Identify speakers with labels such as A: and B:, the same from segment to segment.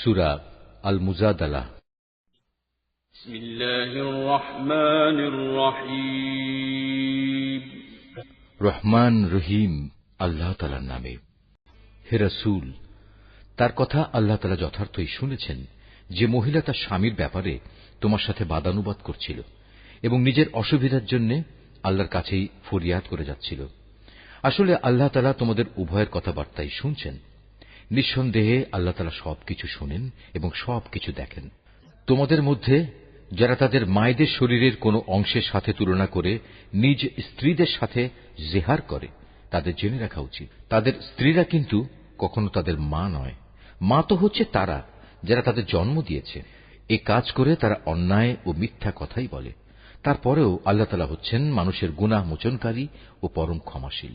A: সূরা আল মুজাদালা।
B: বিসমিল্লাহির রহমানির রহিম।
A: রহমান রহিম আল্লাহ তাআলার নামে। হে রাসূল, তার কথা আল্লাহ তাআলা যথার্থই শুনেছেন যে মহিলা তার স্বামীর ব্যাপারে তোমার সাথে বাদানুবাদ করছিল এবং নিজের অসুবিধার জন্য আল্লাহর কাছেই ফরিয়াদ করে যাচ্ছিল। আসলে আল্লাহ তাআলা তোমাদের উভয়ের কথাবার্তাই শুনছেন। নিঃসন্দেহে আল্লাহ তাআলা সবকিছু শোনেন এবং সবকিছু দেখেন। তোমাদের মধ্যে যারা তাদের মায়েদের শরীরের কোনো অংশের সাথে তুলনা করে নিজ স্ত্রীদের সাথে জেহার করে, তাদের জেনে রাখা উচিত তাদের স্ত্রীরা কিন্তু কখনো তাদের মা নয়। মা তো হচ্ছে তারা যারা তাদের জন্ম দিয়েছে। এ কাজ করে তারা অন্যায় ও মিথ্যা কথাই বলে। তারপরেও আল্লাহ তাআলা হচ্ছেন মানুষের গুনাহ মোচনকারী ও পরম ক্ষমাশীল।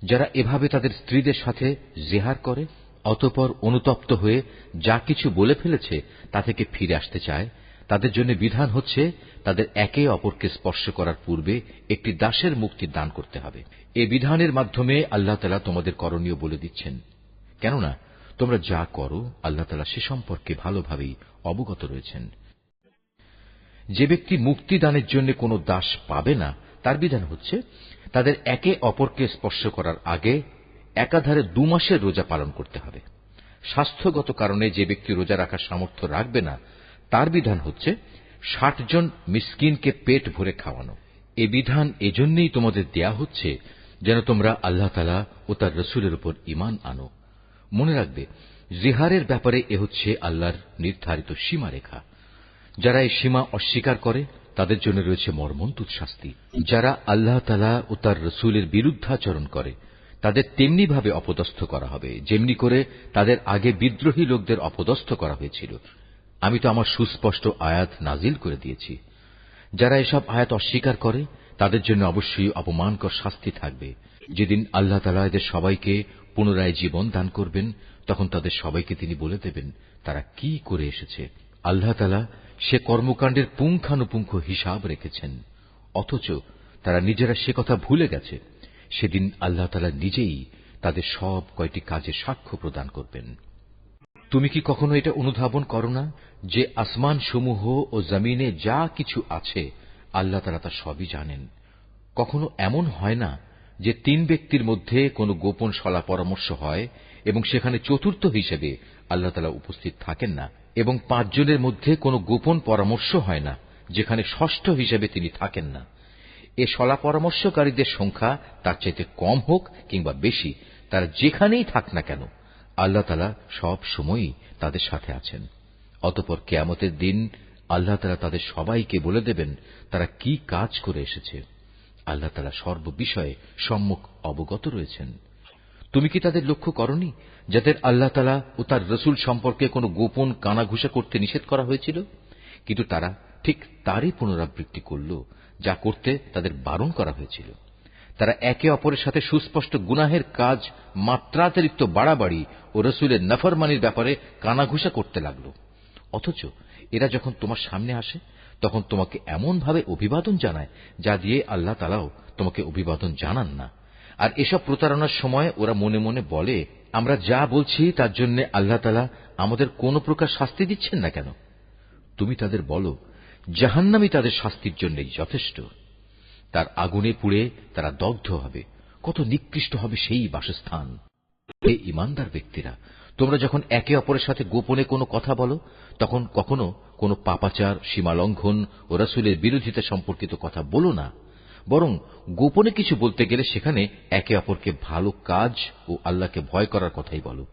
A: যারা এভাবে তাদের স্ত্রীদের সাথে জেহার করে অতঃপর অনুতপ্ত হয়ে যা কিছু বলে ফেলেছে তা থেকে ফিরে আসতে চায়, তাদের জন্য বিধান হচ্ছে তাদের একে অপরকে স্পর্শ করার পূর্বে একটি দাসের মুক্তি দান করতে হবে। এ বিধানের মাধ্যমে আল্লাহ তাআলা তোমাদের করণীয় বলে দিচ্ছেন, কেননা তোমরা যা করো আল্লাহ তাআলা সে সম্পর্কে ভালোভাবেই অবগত রয়েছেন। যে ব্যক্তি মুক্তি দানের জন্য কোনো দাস পাবে না, তার বিধান হচ্ছে তাদের একে অপরকে স্পর্শ করার আগে একাধারে 2 মাসের রোজা পালন করতে হবে। স্বাস্থ্যগত কারণে যে ব্যক্তি রোজা রাখার সামর্থ্য রাখবে না, তার বিধান হচ্ছে 60 জন মিসকিনকে পেট ভরে খাওয়ানো। এ বিধান এজন্যই তোমাদের দেয়া হচ্ছে যেন তোমরা আল্লাহ তাআলা ও তার রাসূলের উপর ঈমান আনো। মনে রাখবে, জিহারের ব্যাপারে এ হচ্ছে আল্লাহর নির্ধারিত সীমারেখা। যারা এই সীমা অস্বীকার করে তাদের জন্য রয়েছে মর্মন্তুদ শাস্তি। যারা আল্লাহ তাআলা ও তার রাসূলের বিরুদ্ধাচরণ করে তাদের তেমনি ভাবে অপদস্থ করা হবে যেমনি করে তাদের আগে বিদ্রোহী লোকদের অপদস্থ করা হয়েছিল। আমি তো আমার সুস্পষ্ট আয়াত নাজিল করে দিয়েছি। যারা এসব আয়াত অস্বীকার করে তাদের জন্য অবশ্যই অপমানকর শাস্তি থাকবে। যেদিন আল্লাহ তাআলা এদের সবাইকে পুনরায় জীবন দান করবেন, তখন তাদের সবাইকে তিনি বলে দেবেন তারা কি করে এসেছে। আল্লাহ তাআলা সে কর্মকাণ্ডের পুঙ্খানুপুঙ্খ হিসাব রেখেছেন, অথচ তারা নিজেরা সে কথা ভুলে গেছে। সেদিন আল্লাহ তাআলা নিজেই তাদের সব কয়টি কাজের সাক্ষ্য প্রদান করবেন। তুমি কি কখনো এটা অনুধাবন করো না যে আসমান সমূহ ও জমিনে যা কিছু আছে আল্লাহ তাআলা তা সবই জানেন? কখনো এমন হয় না যে 3 ব্যক্তির মধ্যে কোনো গোপন সলা পরামর্শ হয় এবং সেখানে চতুর্থ হিসেবে আল্লাহ তাআলা উপস্থিত থাকেন না, এবং 5 জনের মধ্যে কোনো গোপন পরামর্শ হয় না যেখানে ষষ্ঠ হিসেবে তিনি থাকেন না। এ সলা পরামর্শকারীদের সংখ্যা তার চাইতে কম হোক কিংবা বেশি, তারা যেখানেই থাক না কেন আল্লাহ তাআলা সব সময়ই তাদের সাথে আছেন। অতঃপর কিয়ামতের দিন আল্লাহ তাআলা তাদের সবাইকে বলে দেবেন তারা কি কাজ করে এসেছে। আল্লাহ তাআলা সর্ববিষয়ে সম্যক অবগত রয়েছেন। তুমি কি তাদের লক্ষ্য করনি যাদের আল্লাহ তাআলা ও তার রাসূল সম্পর্কে কোনো গোপন কানাঘুষা করতে নিষেধ করা হয়েছিল, কিন্তু তারা ঠিক তারই পুনরাবৃত্তি করল যা করতে তাদের বারণ করা হয়েছিল। তারা একে অপরের সাথে সুস্পষ্ট গুনাহের কাজ মাত্রাতিরিক্ত বাড়াবাড়ি ও রাসূলের নাফরমানির ব্যাপারে কানাঘুষা করতে লাগল। অথচ এরা যখন তোমার সামনে আসে তখন তোমাকে এমন ভাবে অভিবাদন জানায় যা দিয়ে আল্লাহ তাআলাও তোমাকে অভিবাদন জানান না। আর এসব প্রতারণার সময় ওরা মনে মনে বলে, আমরা যা বলছি তার জন্য আল্লাহ তাআলা আমাদের কোনো প্রকার শাস্তি দিচ্ছেন না কেন? তুমি তাদের বলো, জাহান্নামই তাদের শাস্তির জন্যই যথেষ্ট। তার আগুনে পুড়ে তারা দগ্ধ হবে। কত নিকৃষ্ট হবে সেই বাসস্থান। হে ঈমানদার ব্যক্তিরা, তোমরা যখন একে অপরের সাথে গোপনে কোনো কথা বলো তখন কখনো কোনো পাপাচার, সীমালঙ্ঘন ও রাসূলের বিরোধিতা সম্পর্কিত কথা বলো না, বরং গোপনে কিছু বলতে গেলে সেখানে একে অপরকে ভালো কাজ ও আল্লাহকে ভয় করার কথাই বলো।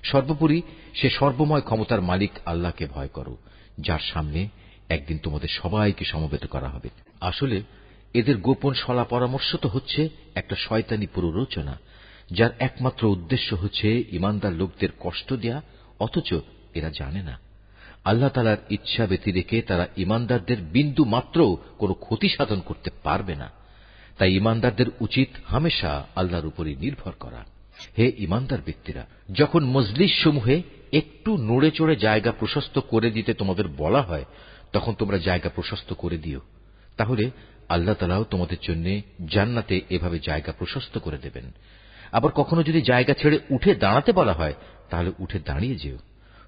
A: সর্বোপরি সে সর্বময় ক্ষমতার মালিক আল্লাহকে ভয় করো, যার সামনে একদিন তোমাদের সবাইকে সমবেত করা হবে। আসলে এদের গোপন সলা পরামর্শ তো হচ্ছে একটা শয়তানি প্ররোচনা, যার একমাত্র উদ্দেশ্য হচ্ছে ঈমানদার লোকদের কষ্ট দেয়া, অথচ এরা জানে না আল্লাহ তাআলার ইচ্ছা ব্যতিরেকে তারা ঈমানদারদের বিন্দু মাত্র কোনো ক্ষতি সাধন করতে পারবে না। তাই ঈমানদারদের উচিত হামেশা আল্লাহর উপরই নির্ভর করা। হে ঈমানদার ব্যক্তিরা, যখন মজলিস সমূহে একটু নড়ে চড়ে জায়গা প্রশস্ত করে দিতে তোমাদের বলা হয় তখন তোমরা জায়গা প্রশস্ত করে দিও। তাহলে আল্লাহ তাআলাও তোমাদের জন্য জান্নাতে এভাবে জায়গা প্রশস্ত করে দেবেন। আবার কখনো যদি জায়গা ছেড়ে উঠে দাঁড়াতে বলা হয় তাহলে উঠে দাঁড়িয়ে যেও।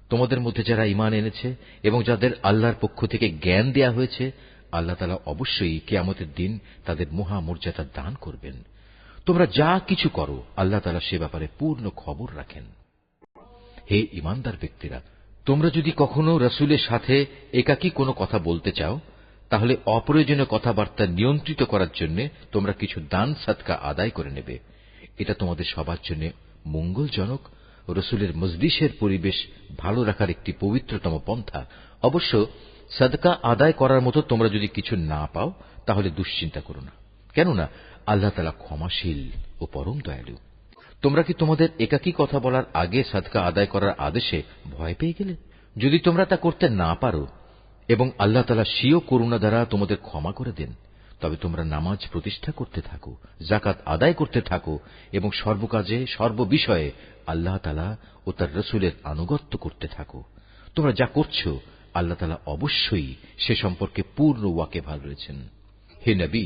A: তোমাদের মধ্যে যারা ঈমান এনেছে এবং যাদের আল্লাহর পক্ষ থেকে জ্ঞান দেয়া হয়েছে, আল্লাহ তাআলা অবশ্যই কিয়ামতের দিন তাদের মহামর্যাদা দান করবেন। তোমরা যা কিছু করো আল্লাহ তাআলা সে ব্যাপারে পূর্ণ খবর রাখেন। হে ঈমানদার ব্যক্তিরা, তোমরা যদি কখনো রাসূলের সাথে একাকী কোনো কথা বলতে চাও, তাহলে অপ্রয়োজনীয় কথাবার্তা নিয়ন্ত্রিত করার জন্য তোমরা কিছু দান সাদকা আদায় করে নেবে। এটা তোমাদের সবার জন্য মঙ্গলজনক। রাসূলের মজলিসের পরিবেশ ভালো রাখার একটি পবিত্রতম পন্থা। অবশ্য সাদকা আদায় করার মতো তোমরা যদি কিছু না পাও, তাহলে দুশ্চিন্তা করো না, কেননা আল্লাহ তাআলা ক্ষমাশীল ও পরম দয়ালু। তোমরা কি তোমাদের একাকী কথা বলার আগে সাদকা আদায় করার আদেশে ভয় পেয়ে গেলে? যদি তোমরা তা করতে না পারো এবং আল্লাহ তাআলা স্বীয় করুণা দ্বারা তোমাদের ক্ষমা করে দেন, তবে তোমরা নামাজ প্রতিষ্ঠা করতে থাকো, যাকাত আদায় করতে থাকো এবং সর্বকাজে সর্ববিষয়ে আল্লাহ তাআলা ও তার রাসূলের আনুগত্য করতে থাকো। তোমরা যা করছো আল্লাহ তাআলা অবশ্যই সে সম্পর্কে পূর্ণ ওয়াকিবহাল রয়েছেন। হে নবী,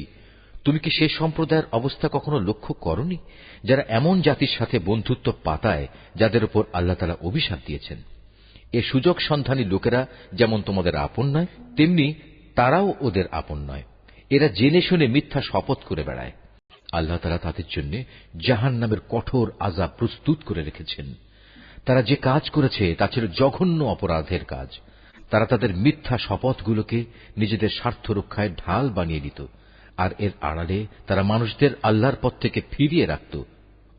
A: তুমি কি সে সম্প্রদায়ের অবস্থা কখনো লক্ষ্য করনি যারা এমন জাতির সাথে বন্ধুত্ব পাতায় যাদের উপর আল্লাহ তাআলা অভিশাপ দিয়েছেন? এ সুযোগ সন্ধানী লোকেরা যেমন তোমাদের আপন নয়, তেমনি তারাও ওদের আপন নয়। এরা জেনে শুনে মিথ্যা শপথ করে বেড়ায়। আল্লাহ তাআলা তাদের জন্য জাহান্নামের কঠোর আযাব প্রস্তুত করে রেখেছেন। তারা যে কাজ করেছে তা ছিল জঘন্য অপরাধের কাজ। তারা তাদের মিথ্যা শপথগুলোকে নিজেদের স্বার্থ রক্ষায় ঢাল বানিয়ে নিত, আর এর আড়ালে তারা মানুষদের আল্লাহর পথ থেকে ফিরিয়ে রাখত।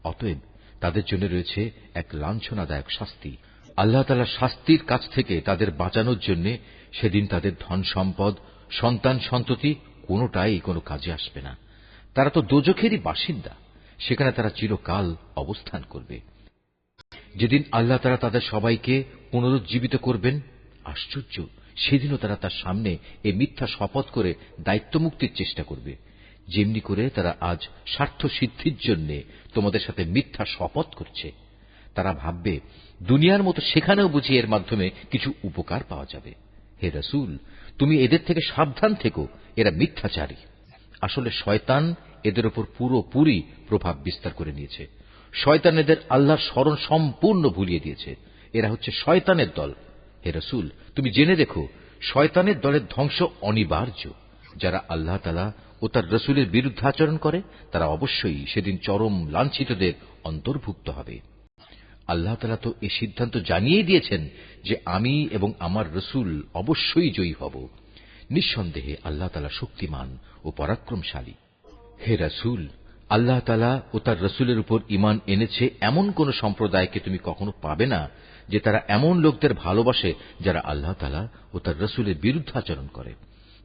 A: অতএব তাদের জন্য রয়েছে এক লাঞ্ছনাদায়ক শাস্তি। আল্লাহ তাআলার শাস্তির কাছ থেকে তাদের বাঁচানোর জন্য সেদিন তাদের ধন সম্পদ, সন্তান সন্ততি কোনোটাই কোনো কাজে আসবে না। তারা তো দোজখেরই বাসিন্দা, সেখানে তারা চিরকাল অবস্থান করবে। যেদিন আল্লাহ তাআলা তাদের সবাইকে পুনরুজ্জীবিত করবেন, আশ্চর্য, সেদিনও তারা তার সামনে এই মিথ্যা শপথ করে দায়িত্ব মুক্তির চেষ্টা করবে, যেমনি করে তারা আজ স্বার্থ সিদ্ধির জন্য তোমাদের সাথে মিথ্যা শপথ করছে। তারা ভাববে দুনিয়ার মতো সেখানেও বুঝি এর মাধ্যমে কিছু উপকার পাওয়া যাবে। হে রাসূল, তুমি এদের থেকে সাবধান থেকো, এরা মিথ্যাচারী। আসলে শয়তান এদের উপর পুরোপুরি প্রভাব বিস্তার করে নিয়েছে। শয়তান এদের আল্লাহর স্মরণ সম্পূর্ণ ভুলিয়ে দিয়েছে। এরা হচ্ছে শয়তানের দল। হে রাসূল, তুমি জেনে দেখো, শয়তানের দলের ধ্বংস অনিবার্য। যারা আল্লাহ তাআলা ও তার রাসূলের বিরুদ্ধাচরণ করে তারা অবশ্যই সেদিন চরম লাঞ্ছিতদের অন্তর্ভুক্ত হবে। আল্লাহ তাআলা তো এই সিদ্ধান্ত জানিয়ে দিয়েছেন যে আমি এবং আমার রাসূল অবশ্যই জয়ী হব। নিঃসন্দেহে আল্লাহ তাআলা শক্তিমান ও পরাক্রমশালী। হে রাসূল, আল্লাহ তাআলা ও তার রাসূলের উপর ঈমান এনেছে এমন কোন সম্প্রদায়কে তুমি কখনো পাবে না যে তারা এমন লোকদের ভালোবাসে যারা আল্লাহ তাআলা ও তার রাসূলের বিরুদ্ধাচরণ করে।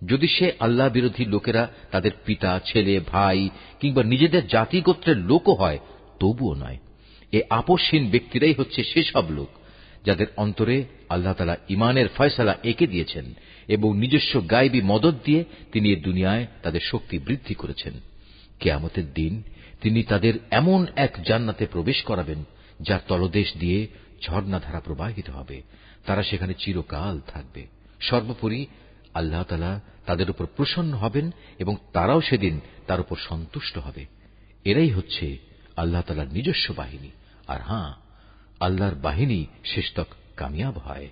A: যদি সে আল্লাহ বিরোধী লোকেরা তাদের পিতা, ছেলে, ভাই কিংবা নিজেদের জাতি গোত্রের লোকও হয়, তবুও নয়। এ আপোষহীন ব্যক্তিরাই হচ্ছে সেসব লোক যাদের অন্তরে আল্লাহ তাআলা ঈমানের ফয়সালা এঁকে দিয়েছেন এবং নিজস্ব গায়বী মদদ দিয়ে তিনি এ দুনিয়ায় তাদের শক্তি বৃদ্ধি করেছেন। কিয়ামতের দিন তিনি তাদের এমন এক জান্নাতে প্রবেশ করাবেন যার তলদেশ দিয়ে ঝর্ণাধারা প্রবাহিত হবে। তারা সেখানে চিরকাল থাকবে। সর্বোপরি আল্লাহ তাআলা তাদের উপর প্রসন্ন হবেন এবং তারাও সেদিন তার উপর সন্তুষ্ট হবে। এরাই হচ্ছে আল্লাহ তাআলার নিজস্ব বাহিনী। আর হ্যাঁ, আল্লাহর বাহিনী শেষতক কামিয়াব হয়।